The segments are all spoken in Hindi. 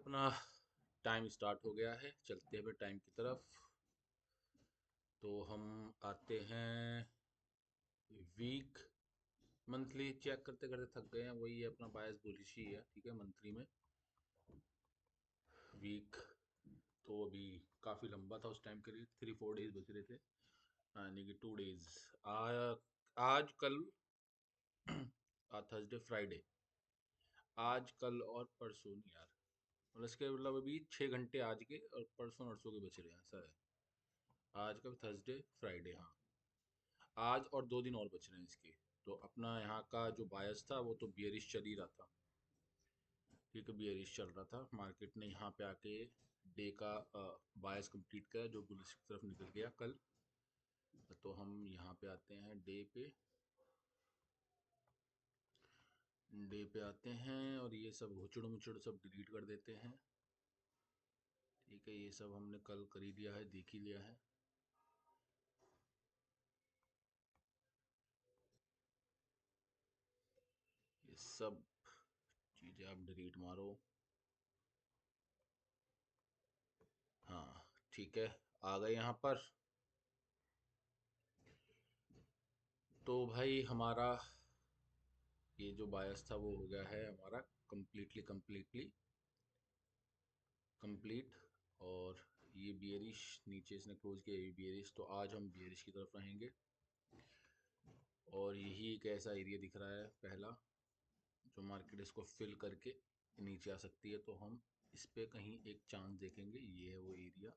अपना टाइम स्टार्ट हो गया है, चलते हैं टाइम की तरफ। तो हम आते हैं वीक मंथली चेक करते करते थक गए हैं। वही है अपना बायस बुलिश ही है, ठीक है। मंथली में वीक तो अभी काफ़ी लंबा था उस टाइम के लिए, 3-4 डेज बच रहे थे, यानी कि 2 डेज। आज कल थर्सडे फ्राइडे, आज कल और परसों नहीं यार, मतलब इसके मतलब अभी 6 घंटे आज के और परसों नरसों के बच रहे हैं, ऐसा है। आज का थर्सडे फ्राइडे, हाँ, आज और 2 दिन और बच रहे हैं इसके। तो अपना यहाँ का जो बायस था वो तो बियरिश चल ही रहा था, ठीक है, बियरिश चल रहा था। मार्केट ने यहाँ पे आके डे का बायस कंप्लीट किया जो बुलिश की तरफ निकल गया कल। तो हम यहाँ पे आते हैं डे पे आते हैं और ये सब हुचड़ मुचड़ सब डिलीट कर देते हैं, ठीक है। ये सब हमने कल कर ही लिया है, देख ही लिया है। ये सब चीज़ें आप डिलीट मारो। हाँ, ठीक है, आ गए यहाँ पर। तो भाई हमारा ये जो बायस था वो हो गया है हमारा कम्प्लीटली कम्प्लीटली कंप्लीट। और ये बियरिश नीचे इसने क्लोज किया, ये बियरिश, तो आज हम बियरिश की तरफ रहेंगे। और यही एक ऐसा एरिया दिख रहा है पहला, जो मार्केट इसको फिल करके नीचे आ सकती है। तो हम इस पे कहीं एक चांस देखेंगे, ये है वो एरिया,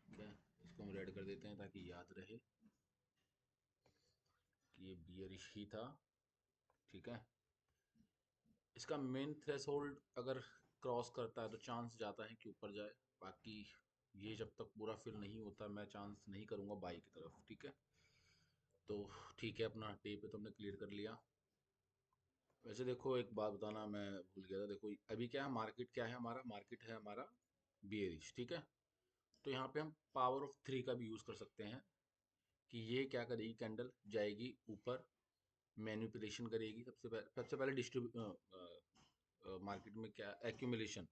ठीक है। इसको हम रेड कर देते हैं ताकि याद रहे कि ये बियरिश ही था, ठीक है। इसका मेन थ्रेशोल्ड अगर क्रॉस करता है तो चांस जाता है कि ऊपर जाए। बाकी ये जब तक पूरा फिल नहीं होता मैं चांस नहीं करूँगा बाई की तरफ, ठीक है। तो ठीक है, अपना डे पे तो हमने क्लियर कर लिया। वैसे देखो एक बात बताना मैं भूल गया था, देखो अभी क्या है, मार्केट क्या है, हमारा मार्केट है हमारा बियरिश, ठीक है। तो यहाँ पे हम पावर ऑफ 3 का भी यूज़ कर सकते हैं कि ये क्या करेगी, कैंडल जाएगी ऊपर, मैनिपुलेशन करेगी। सबसे पहले डिस्ट्रीब्यू मार्केट में क्या एक्यूमुलेशन,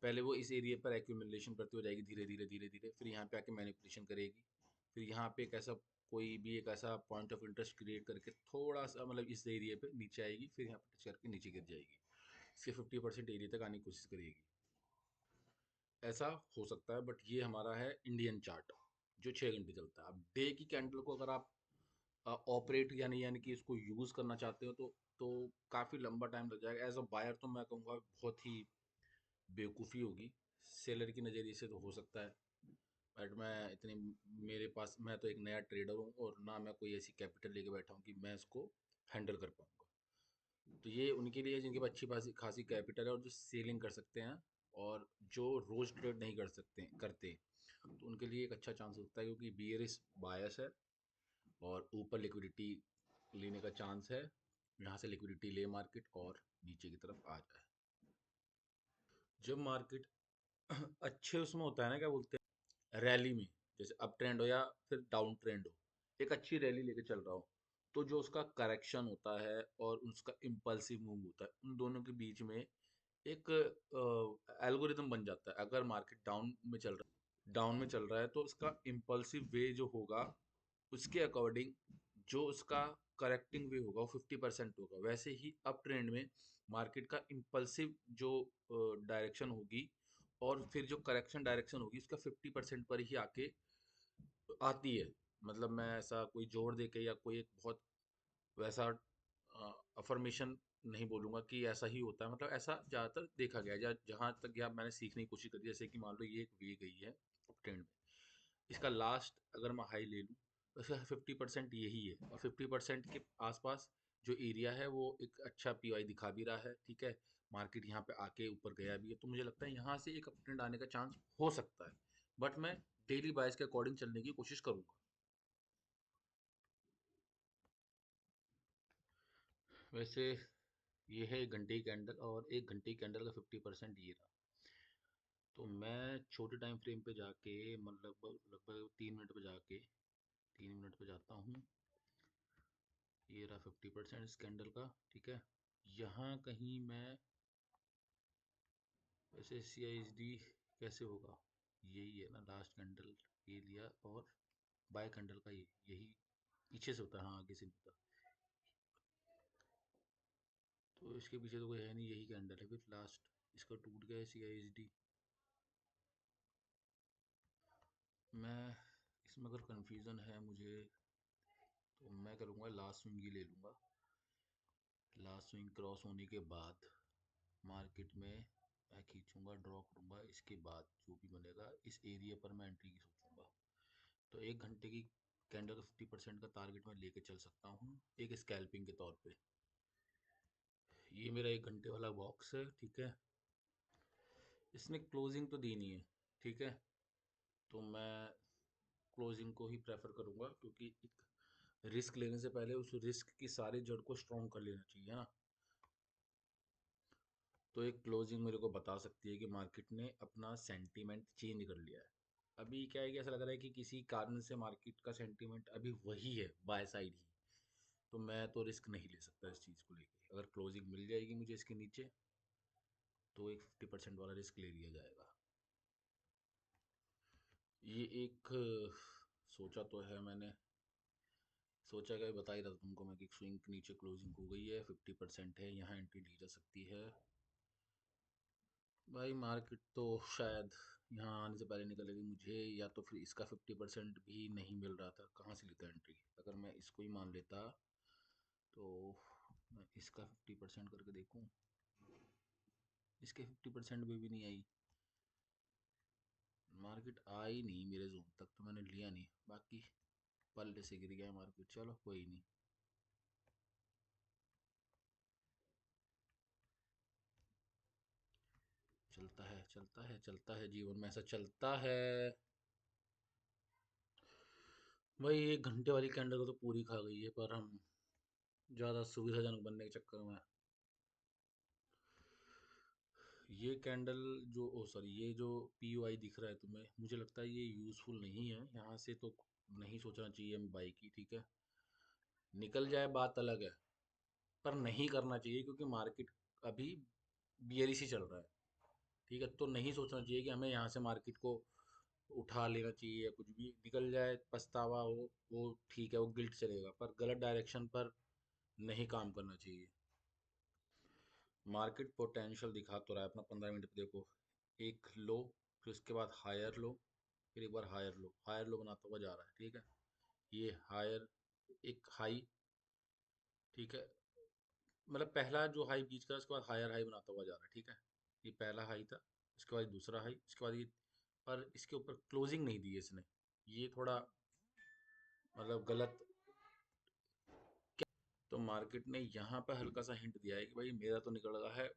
पहले वो इस एरिया पर एक्यूमुलेशन करती हो जाएगी धीरे धीरे धीरे धीरे, फिर यहाँ पे आके मैनिपुलेशन करेगी। फिर यहाँ पे एक ऐसा कोई भी एक ऐसा पॉइंट ऑफ इंटरेस्ट क्रिएट करके थोड़ा सा मतलब इस एरिया पे नीचे आएगी, फिर यहाँ पे टच करके नीचे गिर जाएगी, इसके 50% एरिया तक आने की कोशिश करेगी। ऐसा हो सकता है, बट ये हमारा है इंडियन चार्ट जो 6 घंटे चलता है। अब डे की कैंडल को अगर आप ऑपरेट यानी यानी कि इसको यूज़ करना चाहते हो तो काफ़ी लंबा टाइम लग जाएगा। एज अ बायर तो मैं कहूँगा बहुत ही बेवकूफ़ी होगी। सेलर की नज़रिए से तो हो सकता है, बट मैं इतनी, मेरे पास, मैं तो एक नया ट्रेडर हूँ और ना मैं कोई ऐसी कैपिटल लेके बैठा हूँ कि मैं इसको हैंडल कर पाऊँगा। तो ये उनके लिए जिनके पास अच्छी खासी खासी कैपिटल है और जो सेलिंग कर सकते हैं, और जो रोज ट्रेड नहीं करते, तो उनके लिए एक अच्छा चांस होता है, क्योंकि बियरिश बायस है और ऊपर लिक्विडिटी लेने का चांस है। यहाँ से लिक्विडिटी ले मार्केट और नीचे की तरफ आ जाए। जब मार्केट अच्छे उसमें होता है ना, क्या बोलते हैं, रैली में, जैसे अप ट्रेंड हो या फिर डाउन ट्रेंड हो, एक अच्छी रैली लेके चल रहा हो, तो जो उसका करेक्शन होता है और उसका इम्पल्सिव मूव होता है, उन दोनों के बीच में एक एल्गोरिदम बन जाता है। अगर मार्केट डाउन में चल रहा है तो उसका इम्पल्सिव वे जो होगा, उसके अकॉर्डिंग जो उसका करेक्टिंग वे होगा वो 50% होगा। वैसे ही अप ट्रेंड में मार्केट का इम्पल्सिव जो डायरेक्शन होगी और फिर जो करेक्शन डायरेक्शन होगी उसका 50% पर ही आके आती है। मतलब मैं ऐसा कोई जोर दे के या कोई एक बहुत वैसा अफर्मेशन नहीं बोलूँगा कि ऐसा ही होता है, मतलब ऐसा ज़्यादातर देखा गया है। जहाँ तक या मैंने सीखने की कोशिश करी, जैसे कि मान लो ये एक वे गई है अप ट्रेंड में, इसका लास्ट अगर मैं हाई ले लूँ तो इसका 50% यही है, और 50% के आसपास जो एरिया है वो एक अच्छा पीवाई दिखा भी रहा है, ठीक है। मार्केट यहाँ पे आके ऊपर गया भी है, तो मुझे लगता है यहाँ से एक अप ट्रेंड आने का चांस हो सकता है, बट मैं डेली बायस के अकॉर्डिंग चलने की कोशिश करूंगा। वैसे ये है 1 घंटे की कैंडल, और 1 घंटे की कैंडल का 50% ये रहा। तो मैं छोटे टाइम फ्रेम पे जाके, मतलब लगभग 3 मिनट पे जाके, 3 मिनट पे जाता हूँ। ये रहा 50% इस कैंडल का, ठीक है। यहाँ कहीं मैं वैसे सी आई एस डी कैसे होगा, यही है ना लास्ट कैंडल, ये लिया और बाय कैंडल का यही पीछे से होता है, हाँ आगे से नहीं होता। तो इसके पीछे तो कोई है नहीं, यही कैंडल है फिर लास्ट, इसका टूट गया सी आई एस डी। मैं इसमें अगर कंफ्यूजन है मुझे, तो मैं करूँगा लास्ट स्विंग ही ले लूँगा। लास्ट स्विंग क्रॉस होने के बाद मार्केट में मैं खींचूंगा, ड्रॉ करूंगा, इसके बाद जो भी बनेगा इस एरिया पर मैं एंट्री की सोचूंगा। तो 1 घंटे की कैंडल का 50% का टारगेट मैं लेके चल सकता हूँ एक स्कैल्पिंग के तौर पे। ये मेरा 1 घंटे वाला बॉक्स है, ठीक है। इसने क्लोजिंग तो दी नहीं है, ठीक है। तो मैं क्लोजिंग को ही प्रेफर करूंगा, क्योंकि एक रिस्क लेने से पहले उस रिस्क की सारी जड़ को स्ट्रॉन्ग कर लेना चाहिए ना। तो एक क्लोजिंग मेरे को बता सकती है कि मार्केट ने अपना सेंटीमेंट चेंज कर लिया है। अभी क्या है कि ऐसा लग रहा है कि किसी कारण से मार्केट का सेंटीमेंट अभी वही है, बाय साइड ही। तो मैं तो रिस्क नहीं ले सकता इस चीज़ को लेके। अगर क्लोजिंग मिल जाएगी मुझे इसके नीचे, तो एक 50% वाला रिस्क ले लिया जाएगा। ये एक सोचा तो है मैंने, सोचा क्या बता ही रहा था तुमको मैं कि स्विंग के नीचे क्लोजिंग हो गई है, 50% है, यहाँ एंट्री ली जा सकती है। भाई मार्केट तो शायद यहाँ आने से पहले निकलेगी मुझे, या तो फिर इसका 50% भी नहीं मिल रहा था, कहाँ से लेता एंट्री। अगर मैं इसको ही मान लेता, तो मैं इसका 50% करके देखूं, इसके 50% में भी नहीं आई। मार्केट आई नहीं मेरे जोन तक, तो मैंने लिया नहीं। बाकी पल्ले से गिर गया मार्केट, चलो कोई नहीं। चलता है चलता है चलता है, जीवन में ऐसा चलता है। भाई 1 घंटे वाली कैंडल को तो पूरी खा गई है, पर हम ज़्यादा सुविधाजनक बनने के चक्कर में ये कैंडल जो, ओ सॉरी, ये जो पी यू आई दिख रहा है तुम्हें, मुझे लगता है ये यूज़फुल नहीं है। यहाँ से तो नहीं सोचना चाहिए हम बाई की, ठीक है। निकल जाए बात अलग है, पर नहीं करना चाहिए, क्योंकि मार्केट अभी बियरिश ही चल रहा है, ठीक है। तो नहीं सोचना चाहिए कि हमें यहाँ से मार्केट को उठा लेना चाहिए, या कुछ भी निकल जाए पछतावा हो, वो ठीक है, वो गिल्ट चलेगा, पर गलत डायरेक्शन पर नहीं काम करना चाहिए। मार्केट पोटेंशियल दिखा तो रहा है अपना, 15 मिनट पे देखो, एक लो, फिर उसके बाद हायर लो, फिर एक बार हायर लो बनाता हुआ जा रहा है, ठीक है। ये हायर, एक हाई, ठीक है। मतलब पहला जो हाई बीच का, उसके बाद हायर हाई बनाता हुआ जा रहा है, ठीक है। ये पहला हाई था, उसके बाद दूसरा हाई, उसके बाद ये, पर इसके ऊपर क्लोजिंग नहीं दी है इसने। ये थोड़ा मतलब गलत। तो मार्केट ने यहाँ पे हल्का सा हिंट दिया है कि भाई मेरा तो निकल रहा है,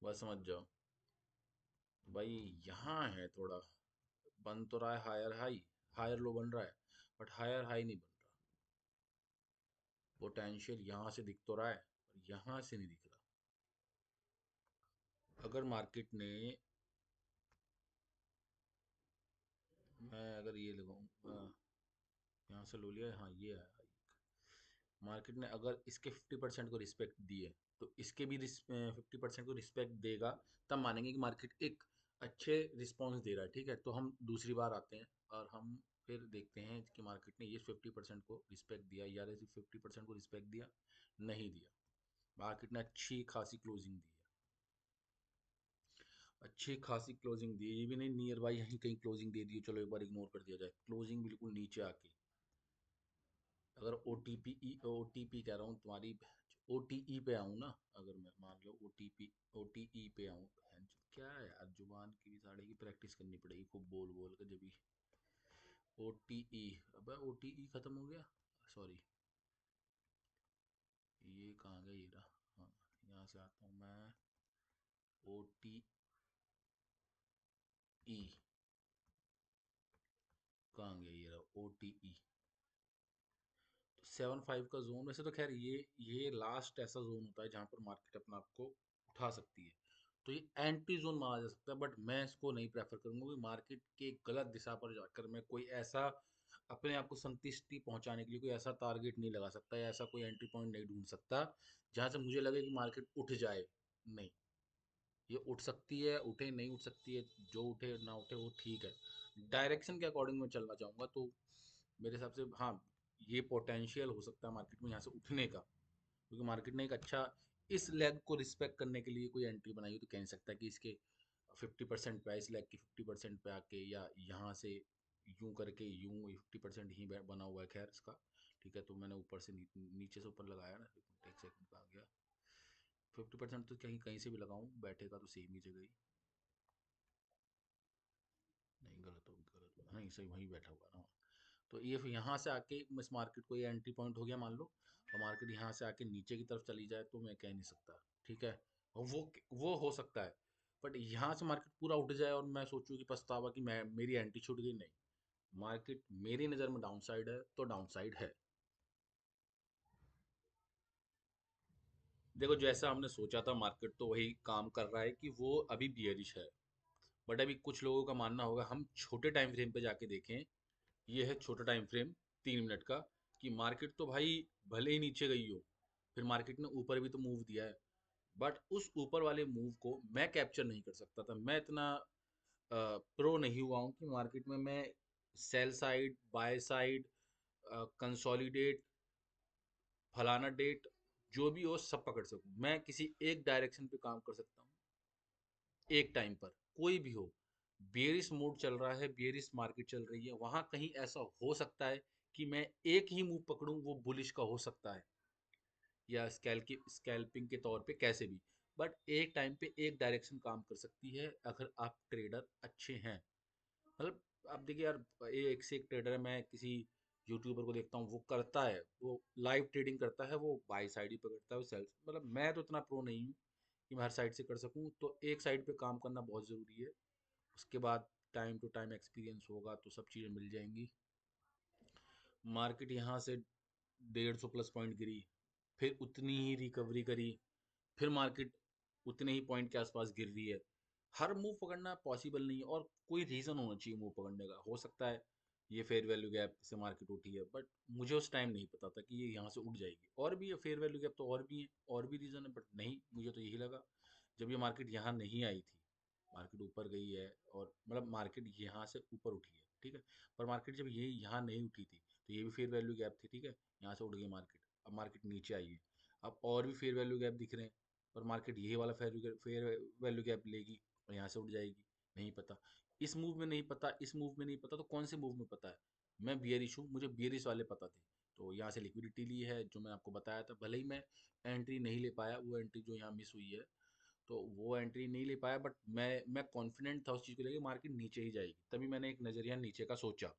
बस समझ जाओ। तो भाई यहाँ है थोड़ा, बन तो रहा है हायर हाई, हायर लो बन रहा है, बट हायर हाई नहीं बन रहा। पोटेंशियल यहाँ से दिख तो रहा है, पर यहाँ से नहीं दिख रहा। अगर मार्केट ने, मैं अगर ये लगाऊं, यहाँ से लो लिया है, हाँ ये है। मार्केट ने अगर इसके 50% को रिस्पेक्ट दी है, तो इसके भी 50% को रिस्पेक्ट देगा, तब मानेंगे कि मार्केट एक अच्छे रिस्पॉन्स दे रहा है, ठीक है। तो हम दूसरी बार आते हैं और हम फिर देखते हैं कि मार्केट ने ये 50% को रिस्पेक्ट दिया, या 50% को रिस्पेक्ट दिया, नहीं दिया। मार्केट ने अच्छी खासी क्लोजिंग दी है, अच्छी खासी क्लोजिंग दी है। ये भी नहीं नियर बाई यहीं कहीं क्लोजिंग दे दी है, चलो एक बार इग्नोर कर दिया जाए, क्लोजिंग बिल्कुल नीचे आके। अगर O T P, O T P कह रहा हूँ तुम्हारी, ओ टी ई पे आऊँ ना, अगर मैं मान लो O T P, O T E पे आऊँ, क्या है यार, जुबान की भी साड़ी की प्रैक्टिस करनी पड़ेगी खूब बोल बोल के जब भी। ओ टी ई, अब ओ टी ई खत्म हो गया, सॉरी। ये कहाँ गया, ये रहा, हाँ। यहाँ से आता हूँ मैं, ओ टी ई, कहाँ गया, ये रहा ओ टी ई। 7.5 का जोन, वैसे तो खैर ये लास्ट ऐसा जोन होता है जहां पर मार्केट अपने आप को उठा सकती है, तो ये एंटी जोन माना जा सकता है। बट मैं इसको नहीं प्रेफर करूंगा कि मार्केट के गलत दिशा पर जाकर मैं कोई ऐसा अपने आप को संतुष्टि पहुंचाने के लिए कोई ऐसा टारगेट नहीं लगा सकता, या ऐसा कोई एंट्री पॉइंट नहीं ढूंढ सकता जहां से मुझे लगे कि मार्केट उठ जाए। नहीं, ये उठ सकती है, उठे नहीं उठ सकती है, जो उठे ना उठे वो ठीक है। डायरेक्शन के अकॉर्डिंग मैं चलना चाहूँगा, तो मेरे हिसाब से हाँ, ये पोटेंशियल हो सकता है मार्केट में यहाँ से उठने का, क्योंकि मार्केट ने एक अच्छा इस लेग को रिस्पेक्ट करने के लिए कोई एंट्री बनाई हो, तो कह नहीं सकता कि इसके 50% पे इस लेग की 50% पे आके, या यहाँ से यूं करके यूं 50% ही बना हुआ है, खैर इसका ठीक है। तो मैंने ऊपर से नीचे से ऊपर लगाया ना, एक सेकंड का आ गया। 50% तो कहीं कहीं से भी लगाऊं, बैठेगा तो सेम ही जगह ही। नहीं, गलत हो गलत, नहीं सही वहीं बैठा हुआ ना। तो ये फिर यहाँ से आके इस मार्केट को, ये एंट्री पॉइंट हो गया मान लो, और मार्केट यहाँ से आके नीचे की तरफ चली जाए तो मैं कह नहीं सकता, ठीक है। और वो हो सकता है, बट यहाँ से मार्केट पूरा उठ जाए और मैं सोचूं कि पछतावा कि मैं मेरी एंट्री छूट गई, नहीं। मार्केट मेरी नज़र में डाउन साइड है तो डाउन साइड है। देखो, जैसा हमने सोचा था मार्केट तो वही काम कर रहा है कि वो अभी बियरिश है। बट अभी कुछ लोगों का मानना होगा, हम छोटे टाइम फ्रेम पे जाके देखें। ये है छोटा टाइम फ्रेम, 3 मिनट का, कि मार्केट तो भाई भले ही नीचे गई हो, फिर मार्केट ने ऊपर भी तो मूव दिया है। बट उस ऊपर वाले मूव को मैं कैप्चर नहीं कर सकता था। मैं इतना प्रो नहीं हुआ हूँ कि मार्केट में मैं sell side, by side, consolidate, फलाना डेट, जो भी हो सब पकड़ सकूं। मैं किसी एक डायरेक्शन पे काम कर सकता हूँ एक टाइम पर, कोई भी हो। बेरिश मूड चल रहा है, बेरिश मार्केट चल रही है, वहां कहीं ऐसा हो सकता है कि मैं एक ही मूव पकड़ूं, वो बुलिश का हो सकता है, या स्कैल्पिंग के तौर पे कैसे भी। बट एक टाइम पे एक डायरेक्शन काम कर सकती है अगर आप ट्रेडर अच्छे हैं। मतलब आप देखिए यार, एक से एक ट्रेडर है। मैं किसी यूट्यूबर को देखता हूँ, वो करता है, वो लाइव ट्रेडिंग करता है, वो बाई साइड ही पकड़ता है, वो सेल्स, मतलब मैं तो इतना प्रो नहीं हूँ कि मैं हर साइड से कर सकूँ। तो एक साइड पे काम करना बहुत ज़रूरी है। उसके बाद टाइम टू टाइम एक्सपीरियंस होगा तो सब चीज़ें मिल जाएंगी। मार्केट यहाँ से 150 प्लस पॉइंट गिरी, फिर उतनी ही रिकवरी करी, फिर मार्केट उतने ही पॉइंट के आसपास गिर रही है। हर मूव पकड़ना पॉसिबल नहीं है, और कोई रीज़न होना चाहिए मूव पकड़ने का। हो सकता है ये फेयर वैल्यू गैप से मार्केट उठी है, बट मुझे उस टाइम नहीं पता था कि ये यहाँ से उठ जाएगी। और भी है फेयर वैल्यू गैप तो, और भी है, और भी रीज़न है, बट नहीं, मुझे तो यही लगा। जब ये मार्केट यहाँ नहीं आई थी, मार्केट ऊपर गई है, और मतलब मार्केट यहाँ से ऊपर उठी है, ठीक है। पर मार्केट जब ये यहाँ नहीं उठी थी, तो ये भी फेयर वैल्यू गैप थी, ठीक है। यहाँ से उठ गई मार्केट, अब मार्केट नीचे आई है। अब और भी फेयर वैल्यू गैप दिख रहे हैं, पर मार्केट यही वाला फेयर वैल्यू गैप लेगी और यहाँ से उठ जाएगी। नहीं पता, इस मूव में नहीं पता, इस मूव में नहीं पता, तो कौन से मूव में पता है। मैं बियरिश हूँ, मुझे बियरिश वाले पता थे। तो यहाँ से लिक्विडिटी ली है, जो मैं आपको बताया था। भले ही मैं एंट्री नहीं ले पाया, वो एंट्री जो यहाँ मिस हुई है, तो वो एंट्री नहीं ले पाया, बट मैं कॉन्फिडेंट था उस चीज़ को लेकर, मार्केट नीचे ही जाएगी। तभी मैंने एक नज़रिया नीचे का सोचा।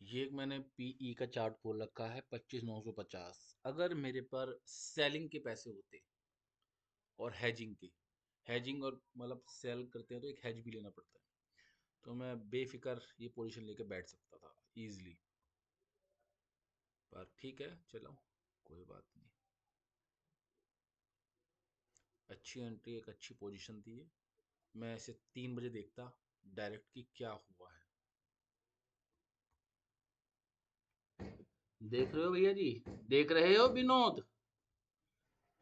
ये एक मैंने पीई का चार्ट खोल रखा है, 25,950। अगर मेरे पर सेलिंग के पैसे होते और हैजिंग के, हैजिंग और मतलब सेल करते हैं तो एक हैज भी लेना पड़ता है, तो मैं बेफिक्र ये पोजीशन लेके बैठ सकता था इजीली। पर ठीक है, चलो, कोई बात नहीं। अच्छी एंट्री, एक अच्छी पोजीशन थी ये। मैं ऐसे 3 बजे देखता डायरेक्ट कि क्या हुआ है। देख रहे हो भैया जी, देख रहे हो विनोद,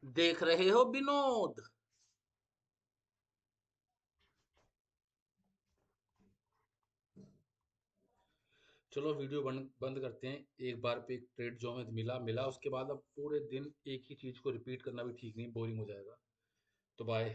देख रहे हो विनोद। चलो वीडियो बंद बंद करते हैं। एक बार पे एक ट्रेड जो हमें मिला मिला, उसके बाद अब पूरे दिन एक ही चीज को रिपीट करना भी ठीक नहीं, बोरिंग हो जाएगा। तो बाय।